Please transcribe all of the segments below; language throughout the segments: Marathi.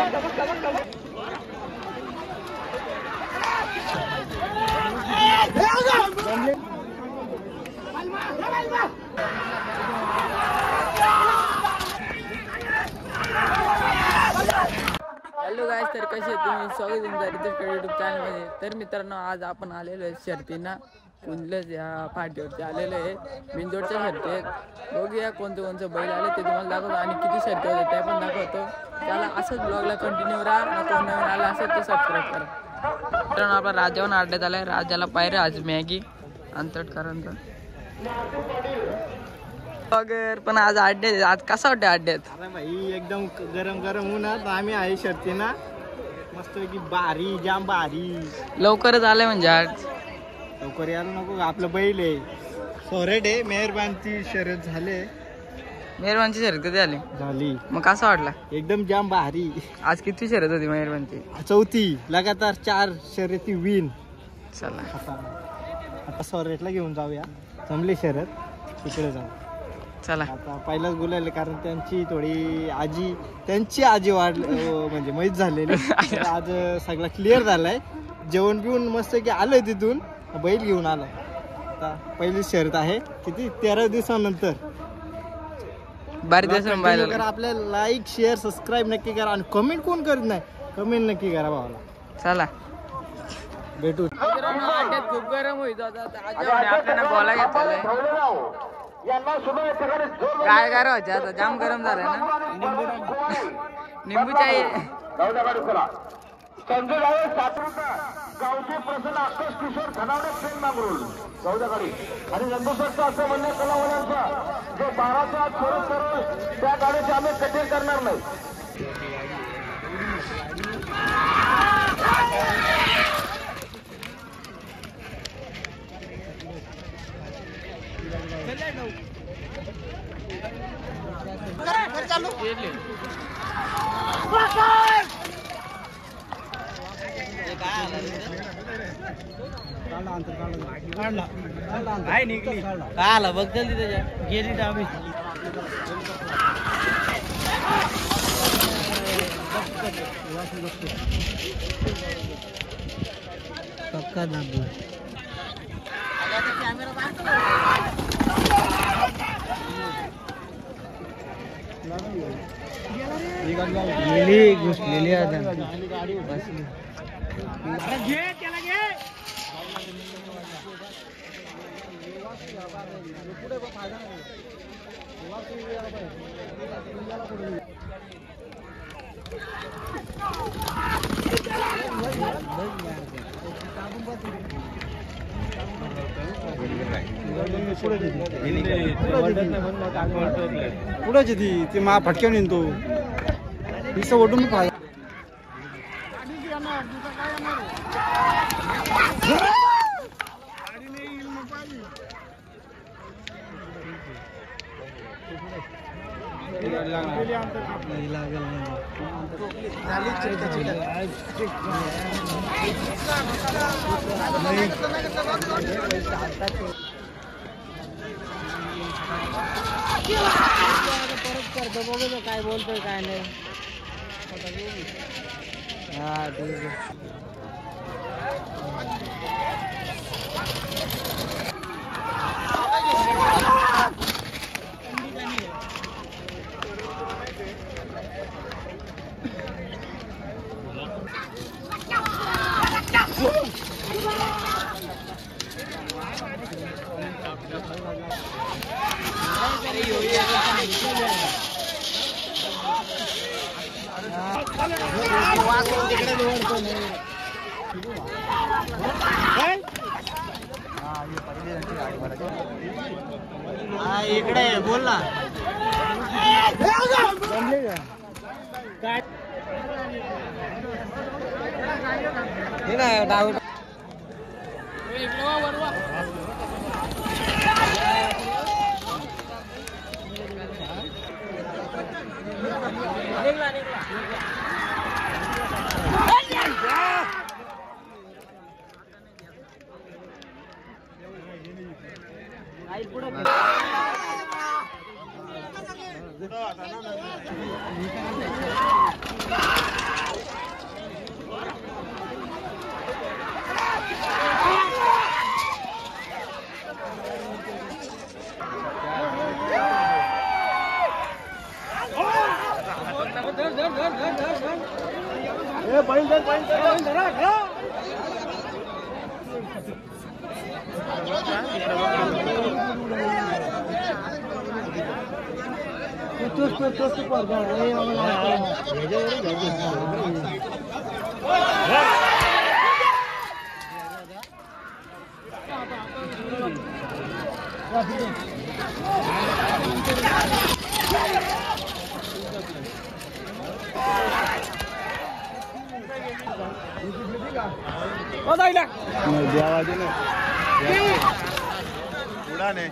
हॅलो गाइस, तर कसे तुम्ही? स्वागत तुमचं युट्यूब चॅनलमध्ये. तर मित्रांनो, आज आपण आलेलो आहे शर्तींना कुंडलच या फाटीवरती आलेलो आहे. बिंदोडच्या शर्ती आहेत. बघूया कोणतं बैल आले ते तुम्हाला दाखवतो आणि किती शर्ती होते ते पण दाखवतो. त्याला असंच ब्लॉगला कंटिन्यू राहा. कोण नवीन आला असेल तर सबस्क्राईब करा. मित्रांनो, आपला राजाहून अड्ड्यात आलाय. राजाला पायरे आज मॅगी अंतटकरांचा वगैरे. पण आज अड्ड्यात, आज कसा वाटतं अड्ड्यात? अरे भाई एकदम गरम गरम उन्हात आम्ही आहे शर्तीना. मस्त की भारी, जाम भारी. लवकरच आलंय म्हणजे आज. लवकर यायला नको, आपलं बैल आहे सोरेड आहे. मेहरबानची शर्यत झाले. मेहरबानची शर्यत कधी झाली? मग कसा वाटला? एकदम जाम भारी. आज किती शर्यत होती मेहरबानची? चौथी लगातार 4 शर्यती विन. चला आता सोरेटला घेऊन जाऊया. जमली शर्यत, तिकडे जाऊ. चला आता पहिलाच बोलायला, कारण त्यांची आजी म्हणजे माहीत झालेली. आज सगळा क्लिअर झालाय. जेवण पिऊन मस्त की आलोय तिथून, बैल घेऊन आलो. आता पहिली शर्यत आहे किती 13 दिवसानंतर. बरेच दिवस आपल्या लाईक शेअर सबस्क्राईब नक्की करा आणि कमेंट कोण करत नाही, कमेंट नक्की करा भावाला. चला भेटू. खूप गरम होईल आपल्याला बोला घेतलंय. काय करा आता जाम गरम झालंय ना. निंबू चाय संजय आहे सातरूचा गावचे प्रसन्न आकाश किशोर धनावडे ट्रेन मागरूल चौदा गाडी आणि नंदुसरचं असं म्हणणं कलावंतांचं जे 12चा आज सोडत करू त्या गाडीचे आम्ही कठीण करणार नाही. काला बघ जल्दी त्याच्या गेली डाबी. पक्का दाबू. घुसलेली पुढे ती मा फटक्यावर येतो तिसं ओढून पाहिजे. परत करतो, बघू काय बोलतोय काय नाही. हा ठीक आहे. इकडे बोल ना. काय डाव उडाने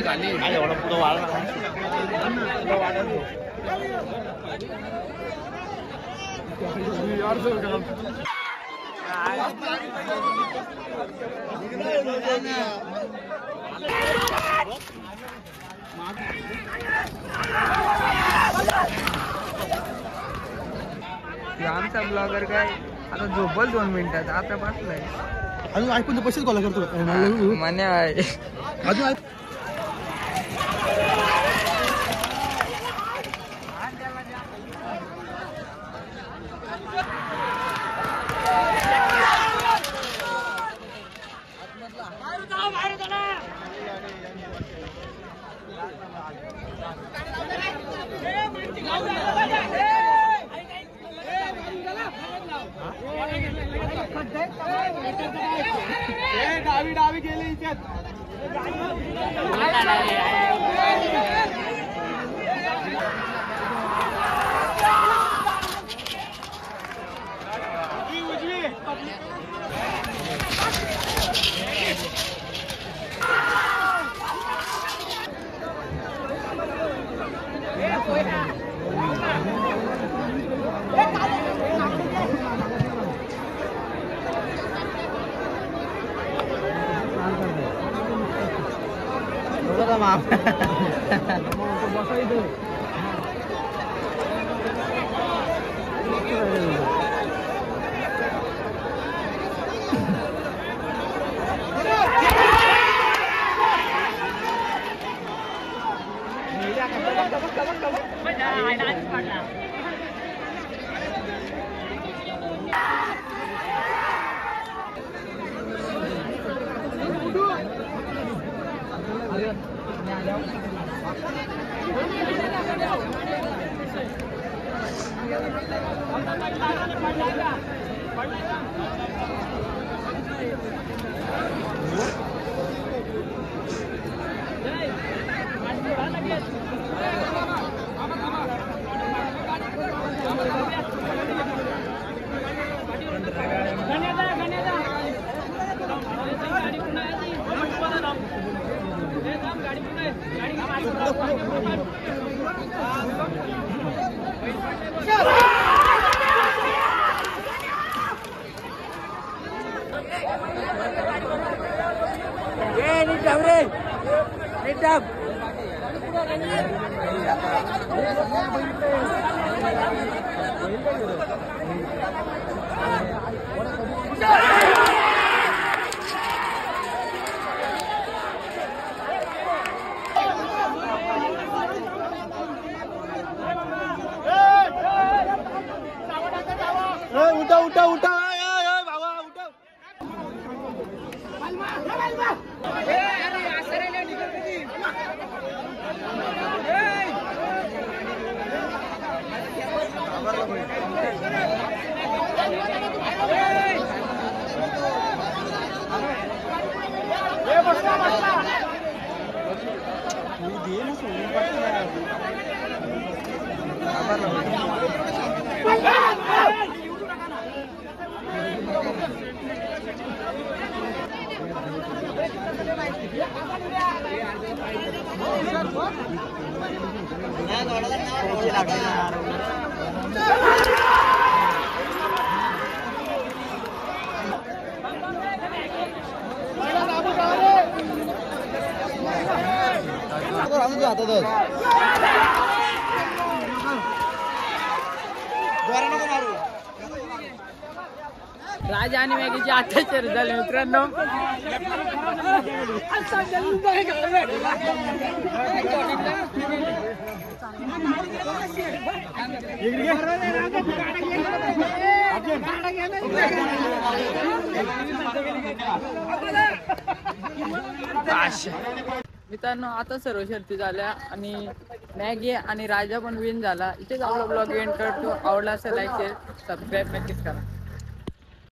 गाडी एवढं पुढं वाढला आमचा ब्लॉगर काय आता झोपल 2 मिनिटात आता बसलाय अजून ऐकून तर पैसेच कॉल करतो मान्य आहे अजून डावी गेले इथे उठा उठा उठा बाबा उठा आता राजा आणि मॅगीची आता शर्यत झाली मित्रांनो. मित्रांनो आता सर्व शर्ती झाल्या आणि मॅगी आणि राजा पण विन झाला. इथेच आपला ब्लॉग एंड करतो. आवडला असेल लाईक शेअर सबस्क्राईब नक्कीच करा.